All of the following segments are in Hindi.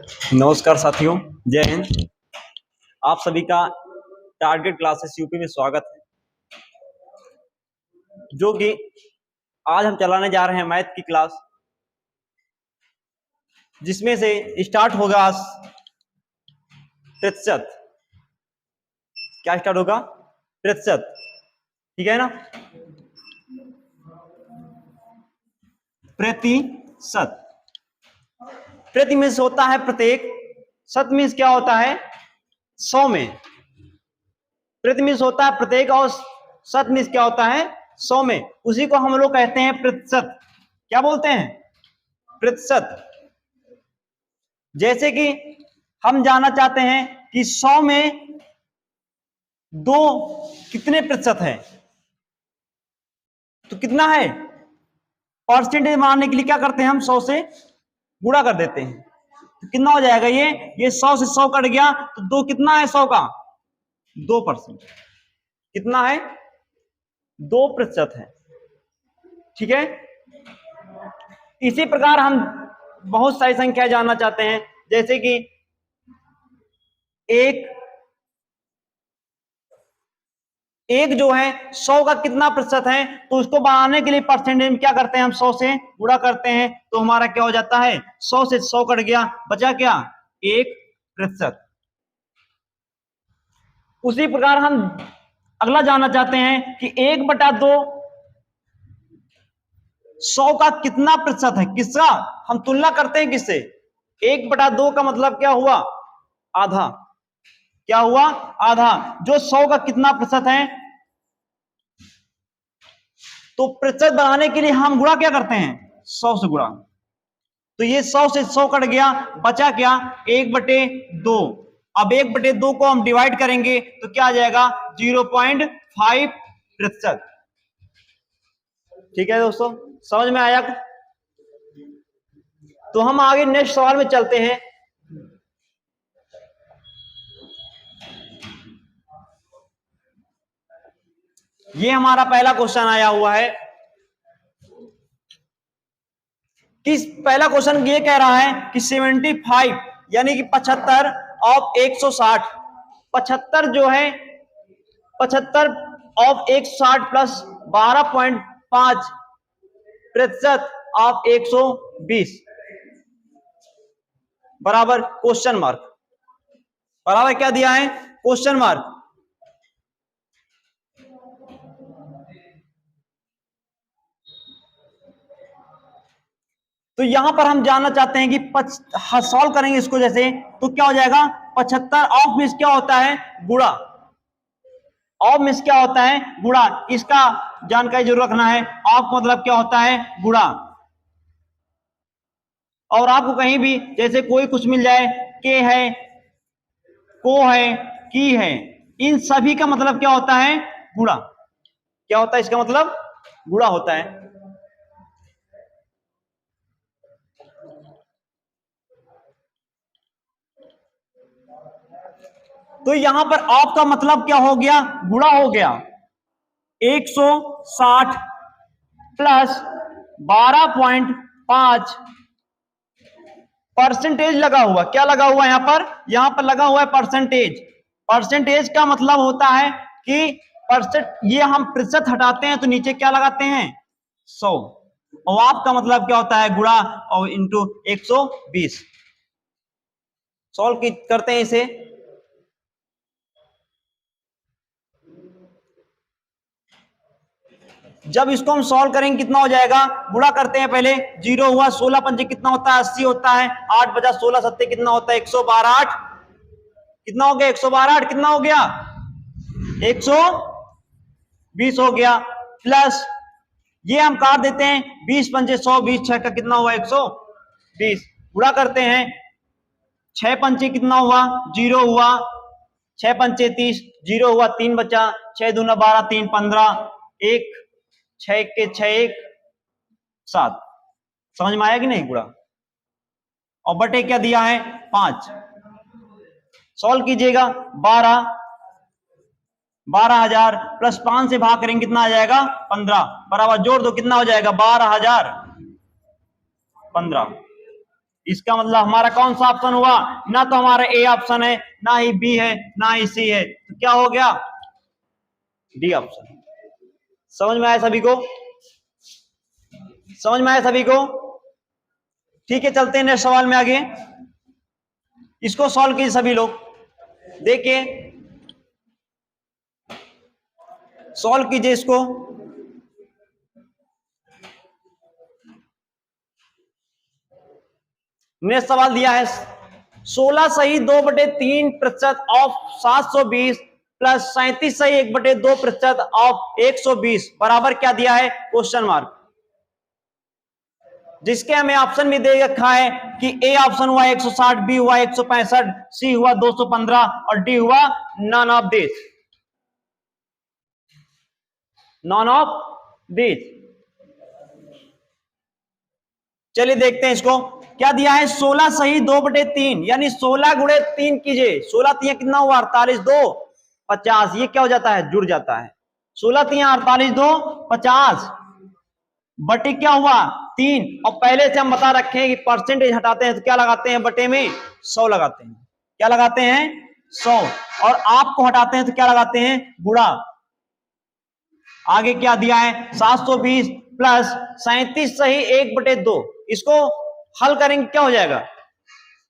नमस्कार साथियों, जय हिंद। आप सभी का टारगेट क्लासेस यूपी में स्वागत है, जो कि आज हम चलाने जा रहे हैं मैथ की क्लास, जिसमें से स्टार्ट होगा प्रतिशत। क्या स्टार्ट होगा? प्रतिशत, ठीक है ना? प्रतिशत। प्रति मीन्स होता है प्रत्येक, शत मीन्स क्या होता है? 100 में। प्रति मीन्स होता है प्रत्येक और शत मीन्स क्या होता है? 100 में। उसी को हम लोग कहते हैं प्रतिशत। क्या बोलते हैं? प्रतिशत। जैसे कि हम जानना चाहते हैं कि 100 में 2 कितने प्रतिशत है, तो कितना है? परसेंटेज मानने के लिए क्या करते हैं हम? 100 से गुणा कर देते हैं, तो कितना हो जाएगा? ये 100 से 100 कट गया, तो 2 कितना है? 100 का 2%। कितना है? 2% है, ठीक है। इसी प्रकार हम बहुत सारी संख्या जानना चाहते हैं, जैसे कि एक जो है 100 का कितना प्रतिशत है, तो उसको बढ़ाने के लिए परसेंटेज में क्या करते हैं हम? 100 से गुणा करते हैं, तो हमारा क्या हो जाता है? 100 से 100 कट गया, बचा क्या? 1%। उसी प्रकार हम अगला जानना चाहते हैं कि 1/2 100 का कितना प्रतिशत है? किसका हम तुलना करते हैं? किससे? 1/2 का मतलब क्या हुआ? आधा। क्या हुआ? आधा। जो 100 का कितना प्रतिशत है, तो प्रतिशत बढ़ाने के लिए हम गुणा क्या करते हैं? 100 से गुणा। तो ये 100 से 100 कट गया, बचा क्या? 1/2। अब 1/2 को हम डिवाइड करेंगे तो क्या आ जाएगा? 0.5%। ठीक है दोस्तों, समझ में आया? तो हम आगे नेक्स्ट सवाल में चलते हैं। ये हमारा पहला क्वेश्चन आया हुआ है कि पहला क्वेश्चन ये कह रहा है कि 75 यानी कि 75 ऑफ 160, 75 जो है 75 ऑफ 160 प्लस 12.5% ऑफ 120 बराबर क्वेश्चन मार्क। बराबर क्या दिया है? Question mark. तो यहां पर हम जानना चाहते हैं कि सॉल्व करेंगे इसको, जैसे तो क्या हो जाएगा? 75 ऑफ मीन्स क्या होता है? गुणा। ऑफ मीन्स क्या होता है? गुणा। इसका जानकारी जरूर रखना है। ऑफ मतलब क्या होता है? गुणा। और आपको कहीं भी जैसे कोई कुछ मिल जाए, के है, को है, की है, इन सभी का मतलब क्या होता है? गुणा। क्या होता है इसका मतलब? गुणा होता है। तो यहां पर ऑफ का मतलब क्या हो गया? गुणा हो गया। 160 प्लस 12.5 परसेंटेज लगा हुआ। क्या लगा हुआ यहां पर? यहां पर लगा हुआ है परसेंटेज। परसेंटेज का मतलब होता है कि परसेंट, ये हम प्रतिशत हटाते हैं तो नीचे क्या लगाते हैं? 100। और आपका मतलब क्या होता है? गुणा और इंटू 120। सॉल्व करते हैं इसे। जब इसको हम सॉल्व करेंगे कितना हो जाएगा? गुणा करते हैं पहले। 0 हुआ, 16 पंजे कितना होता है? 80 होता है। 8 बजा 16 सत्ते कितना होता है? 112। 8 कितना हो गया? 112। 8 कितना हो गया? 120 हो गया। प्लस ये हम काट देते हैं, 20 पंजे 100, 20 6 का कितना हुआ? 120। गुणा करते हैं, 6 पंचे कितना हुआ? 0 हुआ। 6 पंचे 30, 0 हुआ, 3 बचा, 6 दूना 12, 3 15, 1 6 के 6 1 7। समझ में आया कि नहीं? गुणा और बटे क्या दिया है? 5। सॉल्व कीजिएगा। 12,000 प्लस 5 से भाग करेंगे कितना आ जाएगा? 15 बराबर जोड़ दो, कितना हो जाएगा? 12,015। इसका मतलब हमारा कौन सा ऑप्शन हुआ? ना तो हमारा ए ऑप्शन है, ना ही बी है, ना ही सी है, तो क्या हो गया? D option. समझ में आया सभी को? समझ में आया सभी को? ठीक है, चलते हैं नेक्स्ट सवाल में आगे। इसको सॉल्व कीजिए सभी लोग, देखिए सॉल्व कीजिए इसको। नेक्स्ट सवाल दिया है 16 सही 2/3% ऑफ 720 प्लस 37 सही 1/2% ऑफ 120 बराबर क्या दिया है? Question mark. जिसके हमें ऑप्शन भी दे रखा है कि ए ऑप्शन हुआ 160, बी हुआ 165, सी हुआ 215 और डी हुआ none of this, none of this. चलिए देखते हैं इसको क्या दिया है। 16 सही 2/3 यानी 16 गुणे 3 कीजिए, 16 3 कितना हुआ? 48, 2 50, ये क्या हो जाता है? जुड़ जाता है। 16 3 48, 2 50 बटे क्या हुआ? 3। और पहले से हम बता रखे हैं कि परसेंटेज हटाते हैं तो क्या लगाते हैं? बटे में 100 लगाते हैं। क्या लगाते हैं? 100। और आपको हटाते हैं तो क्या लगाते हैं? गुणा। आगे क्या दिया है? 720 प्लस 37 सही 1/2। इसको हल करेंगे क्या हो जाएगा?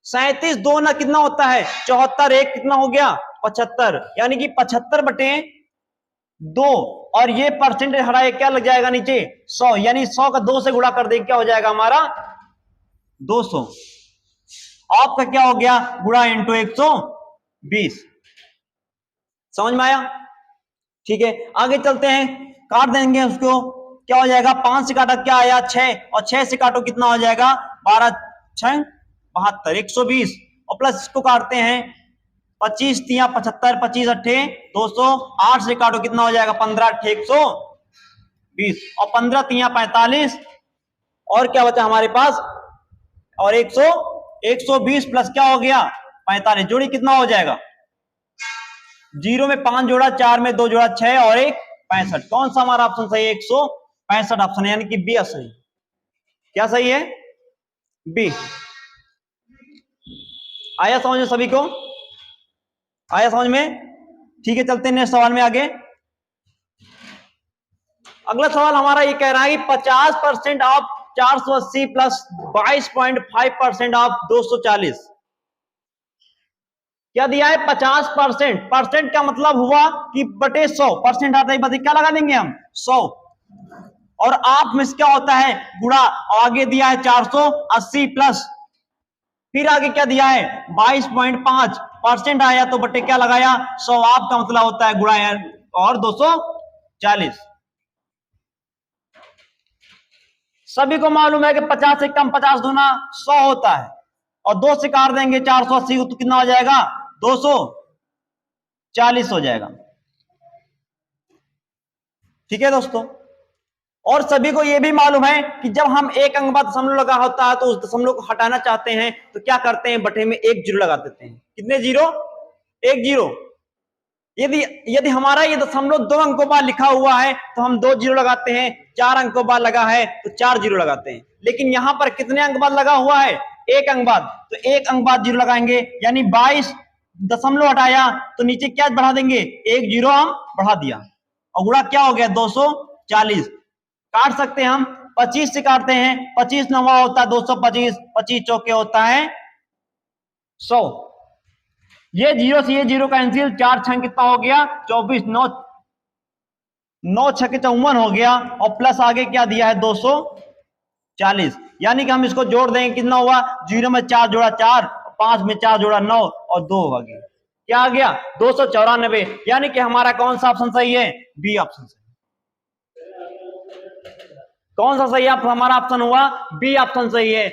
37 2 ना कितना होता है? 74, 1 कितना हो गया? 75, यानी कि 75/2। और ये परसेंटेज हटाए क्या लग जाएगा नीचे? 100, यानी 100 का 2 से गुणा कर देंगे क्या हो जाएगा हमारा? 200। आपका क्या हो गया? गुणा इंटू 120। समझ में आया? ठीक है, आगे चलते हैं, काट देंगे उसको। क्या हो जाएगा? 5 से काटा क्या आया? 6, और 6 से काटो कितना हो जाएगा? 12 6 72, 120। और प्लस इसको काटते हैं 25 3 75, 25 8 200, 8 से काटो कितना हो जाएगा? 15 8 120, और 15 3 45, और क्या बचा हमारे पास? और 120 प्लस क्या हो गया? 45, जोड़ी कितना हो जाएगा? 0 में 5 जोड़ा, 4 में 2 जोड़ा, 6 और 1 65। कौन सा हमारा ऑप्शन सही है? 165 ऑप्शन है, यानी कि बी सही। क्या सही है? बी। आया समझ में सभी को? आया समझ में? ठीक है, चलते हैं नेक्स्ट सवाल में आगे। अगला सवाल हमारा ये कह रहा है कि 50% ऑफ 480 प्लस 22.5% ऑफ 240। क्या दिया है? 50%। परसेंट का मतलब हुआ कि बटे 100, परसेंट आता है बटे क्या लगा देंगे हम? 100। और आप में क्या होता है? गुणा। आगे दिया है 480 प्लस, फिर आगे क्या दिया है? 22.5 परसेंट आया तो बटे क्या लगाया? 100। आप का मतलब होता है गुणा और 240। सभी को मालूम है कि 50 से कम 50 दूना 100 होता है, और 2 से काट देंगे 480 को तो कितना हो जाएगा? 240 हो जाएगा। ठीक है दोस्तों, और सभी को यह भी मालूम है कि जब हम एक अंक बाद दशमलव लगा होता है तो उस दशमलव को हटाना चाहते हैं तो क्या करते हैं? बटे में 1 जीरो लगा देते हैं। कितने जीरो? 1 जीरो। यदि हमारा ये दशमलव 2 अंकों बाद लिखा हुआ है तो हम 2 जीरो लगाते हैं, 4 अंकों बाद लगा है तो 4 जीरो लगाते हैं। लेकिन यहां पर कितने अंक बाद लगा हुआ है? 1 अंक बाद, तो 1 अंक बाद जीरो लगाएंगे, यानी 22 दशमलव हटाया तो नीचे क्या बढ़ा देंगे? 1 जीरो हम बढ़ा दिया, और गुणा क्या हो गया? 240। काट सकते हैं हम, 25 से काटते हैं, 25 नवा होता है 225, 25 चौके होता है 100। ये जीरो से ये जीरो कैंसिल, 4 6 कितना हो गया? 24, 9 6 54 हो गया, और प्लस आगे क्या दिया है? 240। यानी कि हम इसको जोड़ देंगे, कितना हुआ? 0 में 4 जोड़ा 4, 5 में 4 जोड़ा 9 और 2 आ गया। क्या आ गया? 294। यानी कि हमारा कौन सा ऑप्शन सही है? बी ऑप्शन सही। कौन सा सही है? हमारा ऑप्शन हुआ बी ऑप्शन सही है।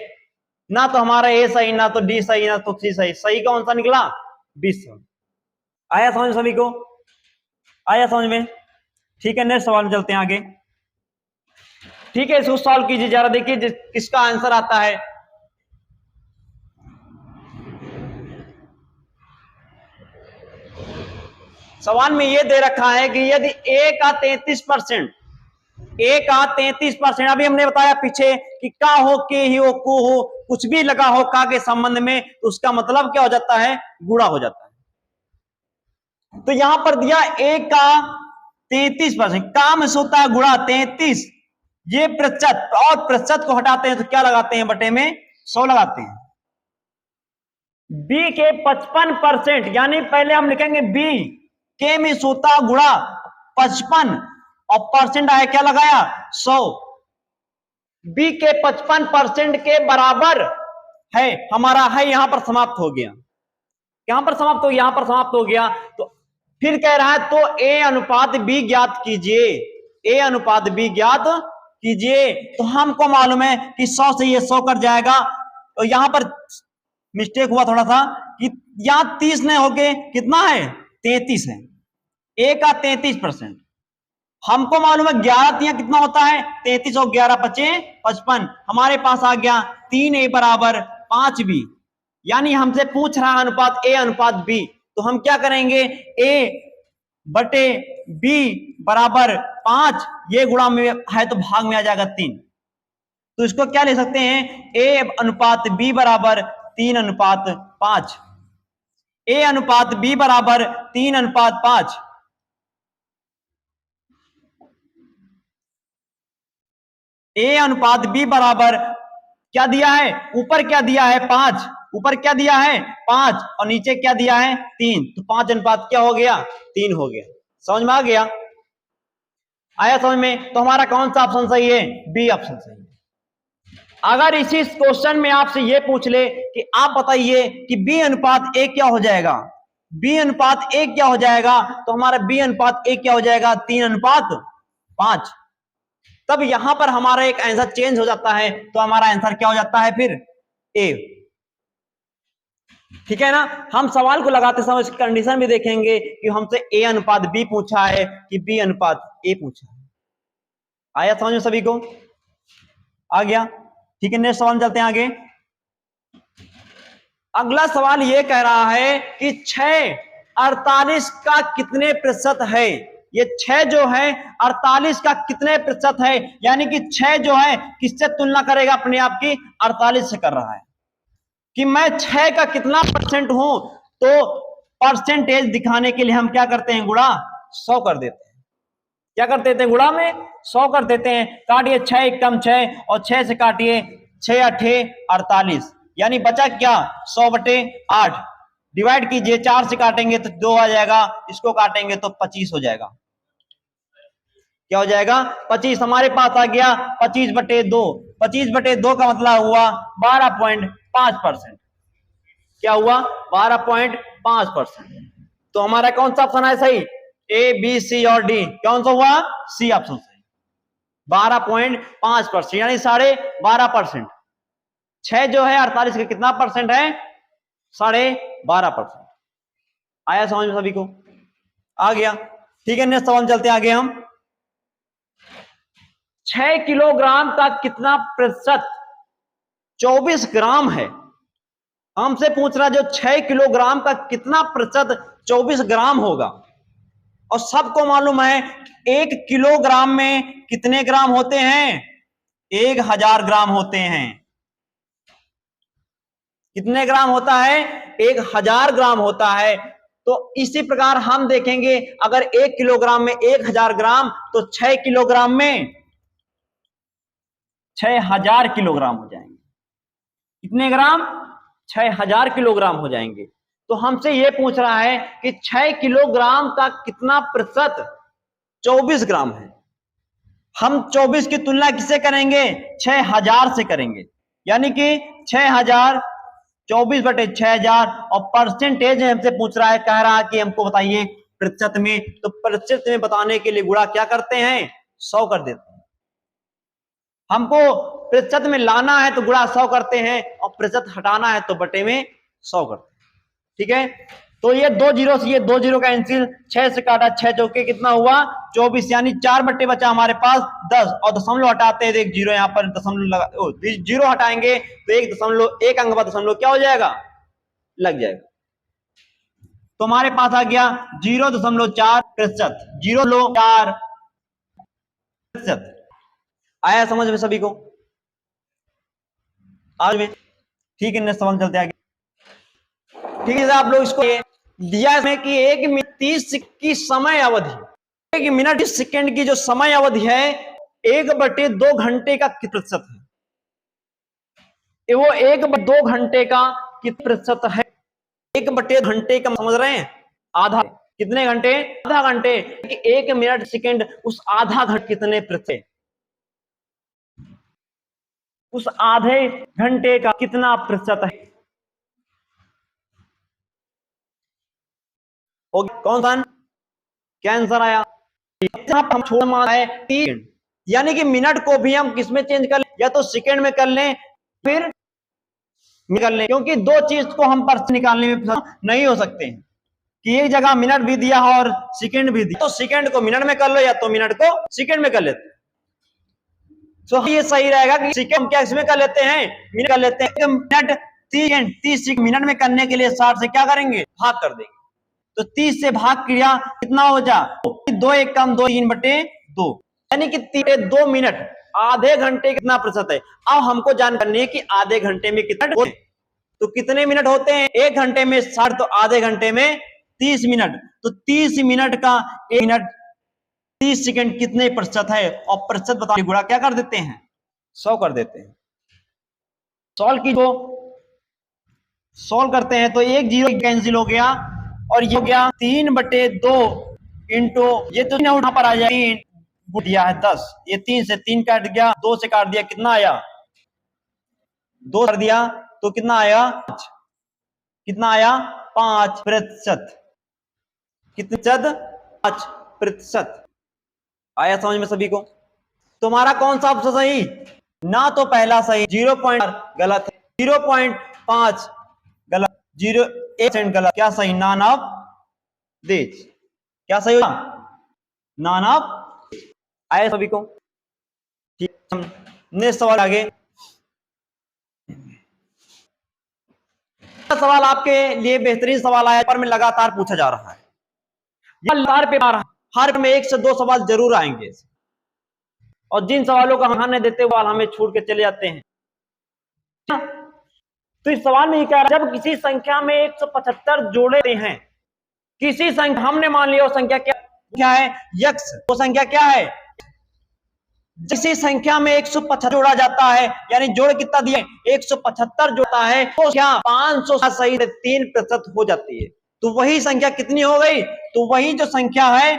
ना तो हमारा ए सही, ना तो डी सही, ना तो सी सही। सही कौन सा निकला? बी सही। आया समझ सभी को? आया समझ में? ठीक है, नेक्स्ट सवाल में चलते हैं आगे। ठीक है, इसको सॉल्व कीजिए जरा, देखिए किसका आंसर आता है। सवाल में यह दे रखा है कि यदि ए का 33%, ए का 33%, अभी हमने बताया पीछे कि का हो, के ही हो, को हो, कुछ भी लगा हो का के संबंध में तो उसका मतलब क्या हो जाता है, गुणा हो जाता है। तो यहां पर दिया a का 33%, का में होता है गुणा 33, ये प्रतिशत, और प्रतिशत को हटाते हैं तो क्या लगाते हैं, बटे में 100 लगाते हैं। b के 55%, यानी पहले हम लिखेंगे b के में सोता गुणा 55 और परसेंट आया, क्या लगाया 100, b के 55% के बराबर है हमारा, है यहां पर समाप्त हो गया, यहां पर समाप्त हो, यहां पर समाप्त हो गया। तो फिर कह रहा है तो a अनुपात b ज्ञात कीजिए, a अनुपात b ज्ञात कीजिए। तो हमको मालूम है कि 100 से ये 100 कट जाएगा, तो यहां पर मिस्टेक हुआ थोड़ा सा कि यहां 30 नहीं होके कितना है, 33 है, a का 33%। हमको मालूम है 11 तिया कितना होता है, 33 और 11 पचे 55, हमारे पास आ गया 3a बराबर 5b, यानी हमसे पूछ रहा है अनुपात a अनुपात b। तो हम क्या करेंगे, a बटे b बराबर 5, ये गुणा में है तो भाग में आ जाएगा 3, तो इसको क्या ले सकते हैं, a अनुपात b बराबर 3 अनुपात 5, a अनुपात b बराबर 3 अनुपात 5। ए अनुपात बी बराबर क्या दिया है, ऊपर क्या दिया है 5, ऊपर क्या दिया है 5 और नीचे क्या दिया है 3, तो 5 अनुपात क्या हो गया 3 हो गया। समझ में आ गया, आया समझ में? तो हमारा कौन सा ऑप्शन सही है, बी ऑप्शन सही है। अगर इसी क्वेश्चन में आपसे ये पूछ ले कि आप बताइए कि बी अनुपात ए क्या हो जाएगा, बी अनुपात ए क्या हो जाएगा, तो हमारा बी अनुपात ए क्या हो जाएगा 3 अनुपात 5। तब यहां पर हमारा एक आंसर चेंज हो जाता है, तो हमारा आंसर क्या हो जाता है फिर ए। ठीक है ना, हम सवाल को लगाते समय इसकी कंडीशन भी देखेंगे कि हमसे ए अनुपात बी पूछा है कि बी अनुपात ए पूछा है। आया समझ में सभी को, आ गया? ठीक है, नेक्स्ट सवाल चलते हैं आगे। अगला सवाल ये कह रहा है कि 648 का कितने प्रतिशत है, ये 6 जो है 48 का कितने प्रतिशत है, यानी कि 6 जो है किससे तुलना करेगा, अपने आप की 48 से कर रहा है कि मैं 6 का कितना परसेंट हूं। तो परसेंटेज दिखाने के लिए हम क्या करते हैं, गुणा 100 कर देते हैं। क्या कर देते हैं, गुणा में 100 कर देते हैं। काटिए 6 एकम 6 और 6 से काटिए 6 अठे 48, यानी बचा क्या 100/8, डिवाइड कीजिए 4 से काटेंगे तो 2 आ जाएगा, इसको काटेंगे तो 25 हो जाएगा। क्या हो जाएगा 25, हमारे पास आ गया 25/2। 25/2 का मतलब हुआ 12.5%। क्या हुआ 12.5%। तो हमारा कौन सा ऑप्शन है सही, ए बी सी और डी, कौन सा हुआ सी ऑप्शन सही, 12.5%, यानी 12.5%। 6 जो है 48 का कितना परसेंट है, 12.5%। आया समझ में सभी को, आ गया? ठीक है, नेक्स्ट सवाल चलते हैं आगे हम। 6 किलोग्राम का कितना प्रतिशत 24 ग्राम है, हमसे पूछ रहा जो 6 किलोग्राम का कितना प्रतिशत 24 ग्राम होगा। और सबको मालूम है 1 किलोग्राम में कितने ग्राम होते हैं, 1000 ग्राम होते हैं। कितने ग्राम होता है, 1000 ग्राम होता है। तो इसी प्रकार हम देखेंगे अगर 1 किलोग्राम में 1000 ग्राम, तो 6 किलोग्राम में 6000 किलोग्राम हो जाएंगे। कितने ग्राम, 6000 किलोग्राम हो जाएंगे। तो हमसे यह पूछ रहा है कि 6 किलोग्राम का कितना प्रतिशत 24 ग्राम है। हम 24 की तुलना किससे करेंगे, 6000 से करेंगे, यानी कि 6000 24/6000, और परसेंटेज हमसे पूछ रहा है, कह रहा है कि हमको बताइए प्रतिशत में। तो प्रतिशत में बताने के लिए गुणा क्या करते हैं, 100 कर देते हैं। हमको प्रतिशत में लाना है तो गुणा 100 करते हैं, और प्रतिशत हटाना है तो बटे में 100 करते हैं। ठीक है, तो ये 2 जीरो से ये 2 जीरो का कैंसिल, 6 से काटा 6 चौके कितना हुआ 24, यानी 4 बट्टे बचा हमारे पास 10, और दशमलव हटाते हैं तो एक जीरो यहाँ पर दशमलव लगा, जीरो हटाएंगे तो 1 अंक बाद दशमलव क्या हो जाएगा, लग जाएगा। तो हमारे पास आ गया 0.4 प्रतिशत, 0.4 प्रतिशत। आया समझ में सभी को, आज में ठीक है, नेक्स्ट सवाल चलते आगे। ठीक है, आप लोग इसको दिया है कि 1 मिनट 30 की समय अवधि, 1 मिनट 30 सेकेंड की जो समय अवधि है 1/2 घंटे का कितना प्रतिशत है? वो 1/2 घंटे का कितना प्रतिशत है? 1/2 घंटे का समझ रहे हैं? आधा कितने घंटे? आधा घंटे। 1 मिनट सेकेंड उस आधा घंटे कितने प्रतिशत, उस आधे घंटे का कितना प्रतिशत है? कौन सा? क्या आंसर आया? हम छोड़ माना है 3, यानी कि मिनट को भी हम किस में चेंज कर लें, या तो सेकेंड में कर लें फिर निकाल लें, क्योंकि दो चीज को हम पर निकालने में नहीं हो सकते हैं कि एक जगह मिनट भी दिया और सेकेंड भी दिया, तो सेकेंड को मिनट में कर लो या तो मिनट को सेकेंड में कर लेते। तो ये सही रहेगा कि सेकेंड क्या इसमें कर लेते हैं, मिनट कर लेते हैं। मिनट 30 मिनट में करने के लिए 60 से क्या करेंगे, भाग कर देंगे। तो 30 से भाग क्रिया कितना हो जा, 2 1 कम 2, 3/2, यानी कि 2 मिनट आधे घंटे कितना प्रतिशत है। अब हमको जानकारी है कि आधे घंटे में कितना होते हैं, तो कितने मिनट होते हैं? 1 घंटे में 60, तो आधे घंटे में 30 मिनट, तो 30 मिनट का 1 मिनट 30 सेकंड कितने प्रतिशत है, और प्रतिशत बताने गुणा क्या कर देते हैं, 100 कर देते हैं। सॉल्व की, जो सॉल्व करते हैं तो 1 0 कैंसिल हो गया, और ये हो गया 3/2 इंटू, ये तो उठा पर आ जाए 3 दिया है 10, ये 3 से 3 काट गया, 2 से काट दिया, कितना आया 2 कर दिया, तो कितना आया 5, कितना आया 5%, कितने प्रतिशत, 5% आया समझ में सभी को? तुम्हारा कौन सा ऑप्शन सही? ना तो पहला सही, 0.4 गलत है, 0.5 गलत, 0.8 गलत, क्या सही, नॉन ऑफ दिस, क्या सही होगा, नॉन ऑफ। आया सभी को? ठीक, नेक्स्ट सवाल आगे। सवाल आपके लिए बेहतरीन सवाल आया, पर में लगातार पूछा जा रहा है, लगातार पेपर हर में 1 से 2 सवाल जरूर आएंगे, और जिन सवालों का हम नहीं देते वो हमें छोड़ के चले जाते हैं। तो इस सवाल में ये कह रहा है, जब किसी संख्या में 175 जोड़े हैं, किसी संख्या हमने मान लिया वो संख्या क्या है, यक्स, वो संख्या क्या है, जिसी संख्या में 175 जोड़ा जाता है, यानी जोड़ कितना दिए 175 जोड़ता है, तो क्या 500 सही 3% हो जाती है। तो वही संख्या कितनी हो गई, तो वही जो संख्या है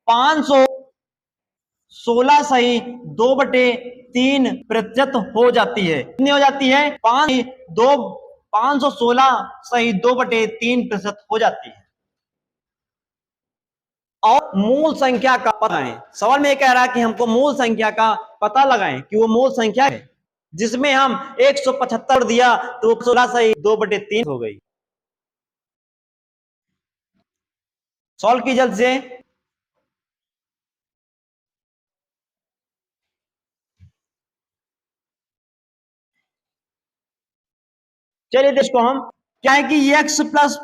516 सही 2/3% हो जाती है। कितनी हो जाती है, 516 सही 2/3% हो जाती है। और मूल संख्या का पता लगाएं, सवाल में ये कह रहा है कि हमको मूल संख्या का पता लगाएं कि वो मूल संख्या है, जिसमें हम 175 दिया तो 16 सही 2/3 हो गई। सॉल्व की जल्द से। चलिए इसको हम क्या है कि x प्लस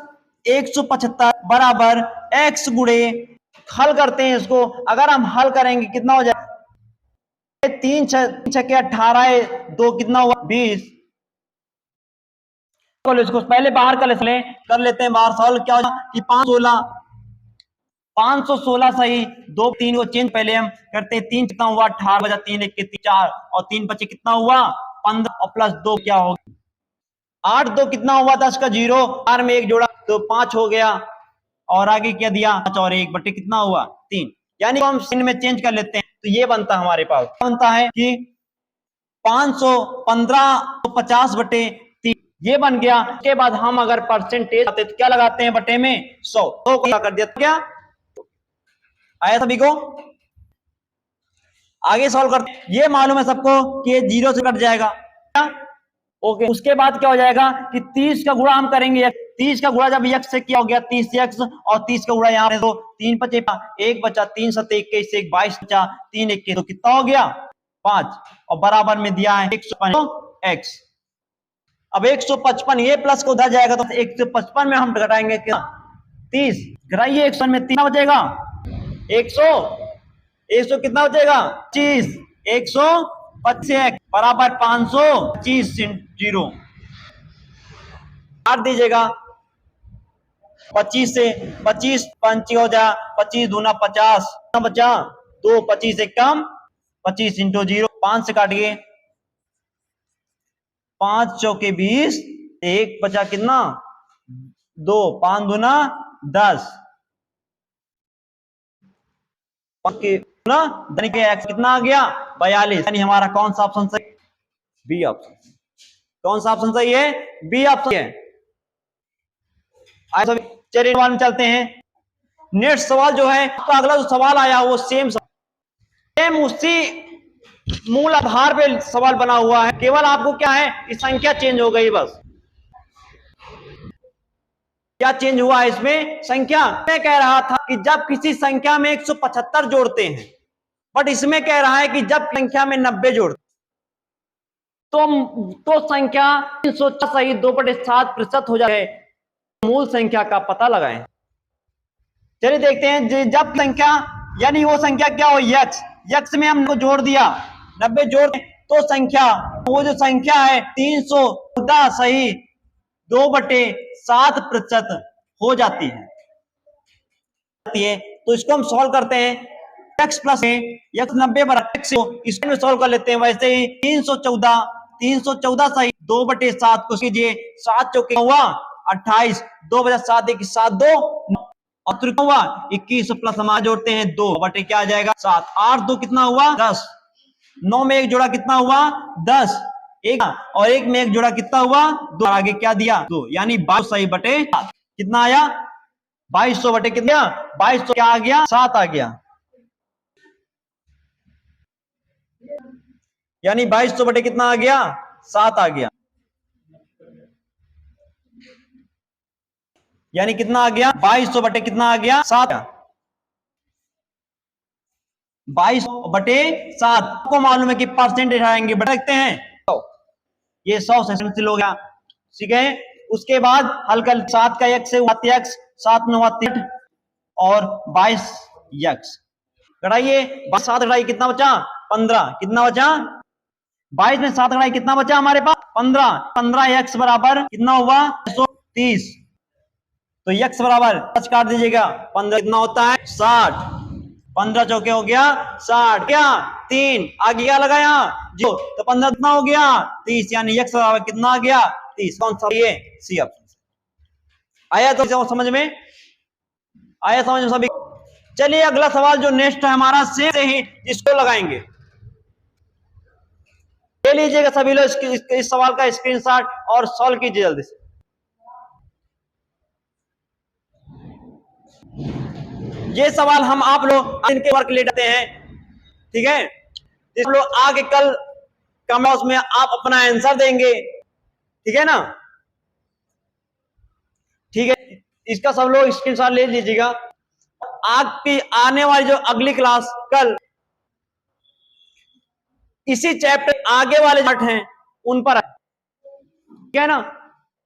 175 बराबर x गुणे, हल करते हैं इसको। अगर हम हल करेंगे कितना हो जाए, 3 छक्के 18, 2 कितना हुआ 20। इसको पहले बाहर कर लेते हैं बाहर। सॉल्व क्या हो जाए कि 516 सही 2 3 को चेंज पहले हम करते हैं, 3 कितना हुआ 18 बजा 3 1 के 4, और 3 5 कितना हुआ 15, और प्लस 2 क्या होगा 8, 2 कितना हुआ 10 का 0, 4 में 1 जोड़ा तो 5 हो गया, और आगे क्या दिया 5 और 1 बटे कितना हुआ 3, यानी हम sin में चेंज कर लेते हैं तो ये बनता है हमारे पास, बनता है कि 515 50 बटे 3 ये बन गया। उसके बाद हम अगर परसेंटेज आते तो क्या लगाते हैं बटे में 100, तो क्या कर दिया, क्या आया सभी को? आगे सॉल्व करते हैं। ये मालूम है सबको कि 0 से कट जाएगा, ओके। उसके बाद क्या हो जाएगा कि 30 का गुणा हम करेंगे, 30 का गुणा जब x से किया हो गया 30x, और 30 का गुणा यहाँ तो 3 5 1 बचा 3 7 21 1 22 बचा 3 1 तो कितना हो गया 5, और बराबर में दिया है 155x। अब 155 ये प्लस को उधर जाएगा तो 155 में हम घटाएंगे क्या 30, घटाइए 100 में 3 बचेगा 100 कितना बचेगा 25, 125 बराबर 525 0। काट दीजिएगा 25 से, 25 5 हो जा 25 दूना 50 बचा 2, 25 एक कम 25 इंटू 0, 5 से काटिए 5 चौके 20, 1 बचा कितना 2, 5 दूना 10 ना धनी के एक्स कितना आ गया 42। यानी हमारा कौन सा ऑप्शन सही, बी ऑप्शन। कौन सा ऑप्शन सही है, बी ऑप्शन है। चलिए सवाल में चलते हैं। नेक्स्ट सवाल जो है, तो अगला जो सवाल आया वो सेम उसी मूल आधार पे सवाल बना हुआ है, केवल आपको क्या है इस संख्या चेंज हो गई बस। क्या चेंज हुआ है इसमें, संख्या। मैं कह रहा था कि जब किसी संख्या में 175 जोड़ते हैं, बट इसमें कह रहा है कि जब संख्या में 90 जोड़ते तो संख्या 304 सही 2/7% हो जाए। मूल संख्या का पता लगाएं। चलिए देखते हैं, जब संख्या यानी वो संख्या क्या हो यक्स में हमको जोड़ दिया 90 जोड़ तो संख्या, वो जो संख्या है 314 सही 2/7% हो जाती है। तो इसको हम सॉल्व करते हैं, x प्लस x 90 इसमें सॉल्व कर लेते हैं। वैसे ही 314 सही 2/7 को कीजिए, 7 चौके हुआ 28, 2 बजा 7 1 7 2 और हुआ 21 प्लस हमारा जोड़ते हैं 2 बटे क्या आ जाएगा 7, 8 2 कितना हुआ 10, 9 में एक जोड़ा कितना हुआ 10, एक और एक में एक जोड़ा कितना हुआ 2, आगे क्या दिया 2, यानी 22 सही बटे 7 कितना आया 2200 बटे कितना 2200 क्या आ गया 7 आ गया, यानी 2200 बटे कितना आ गया 7 आ गया, यानी कितना आ गया 2200 बटे कितना आ गया 7, 2200 बटे 7 को मालूम है कि परसेंटेज आएंगे बट रखते हैं, ये 100 से कैंसिल हो गया, ठीक है। उसके बाद हल्का 7 का x से हुआ x, 7 में हुआ 3 और 22 x घटाइए, 7 घटाइए कितना बचा 15, कितना बचा 22 में 7 घटाइए कितना बचा हमारे पास 15 x बराबर कितना हुआ 130, तो x बराबर 5 काट दीजिएगा 15 कितना होता है 60, 15 चौके हो गया 60, क्या 3 आगे क्या लगाया जो, तो 15 कितना हो गया 30, यानी x बराबर कितना आ गया 30। कौन सा ये सी ऑप्शन आया, तो समझ में आया, समझ में सभी। चलिए अगला सवाल जो नेक्स्ट है हमारा सेम से ही जिसको लगाएंगे, ले लीजिएगा सभी लोग इस सवाल का स्क्रीनशॉट और सॉल्व कीजिए जल्दी से। ये सवाल हम आप लोग इनके वर्क ले जाते हैं, ठीक है। इस लोग आगे कल कमेंट बॉक्स में आप अपना आंसर देंगे, ठीक है ना, ठीक है। इसका सब लोग स्क्रीनशॉट ले लीजिएगा। आपकी आने वाली जो अगली क्लास कल इसी चैप्टर आगे वाले पार्ट हैं उन पर, ठीक है ना,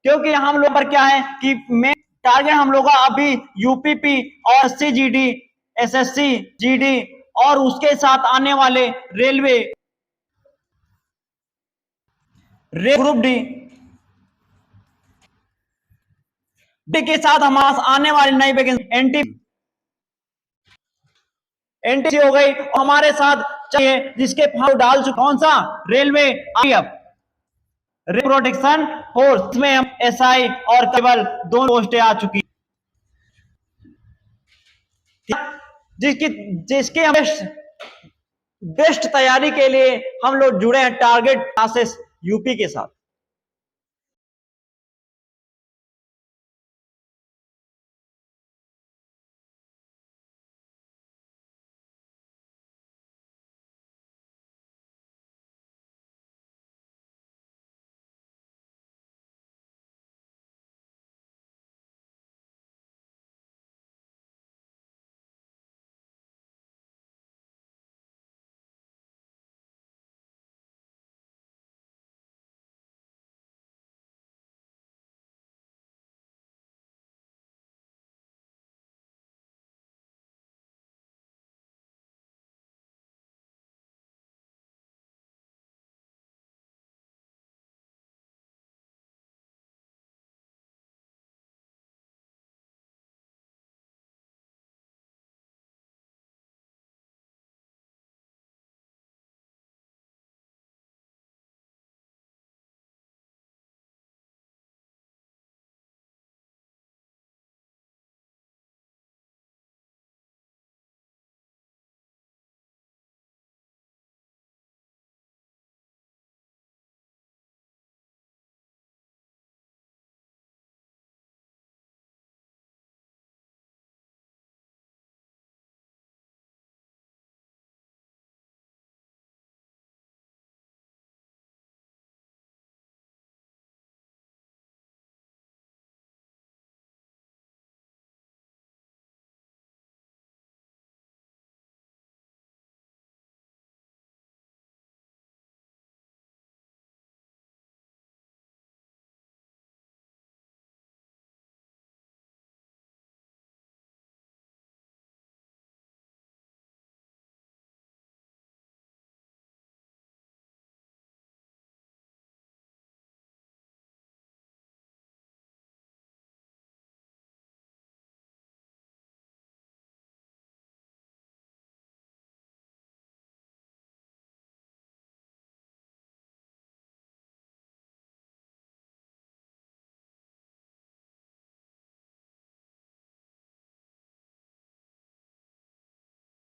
क्योंकि हम लोग पर क्या है कि मैं टारगेट हम लोग का अभी यूपीपी और सीजीडी एसएससी जीडी और उसके साथ आने वाले रेलवे ग्रुप डी के साथ हमारे आने वाली नई वैकेंसी एनटी हो गई, हमारे साथ चाहिए जिसके फॉर्म डाल चुके, कौन सा रेलवे प्रोटेक्शन फोर्स में हम एसआई और केवल 2 पोस्टें आ चुकी, जिसके हम बेस्ट तैयारी के लिए हम लोग जुड़े हैं टारगेट क्लासेस यूपी के साथ।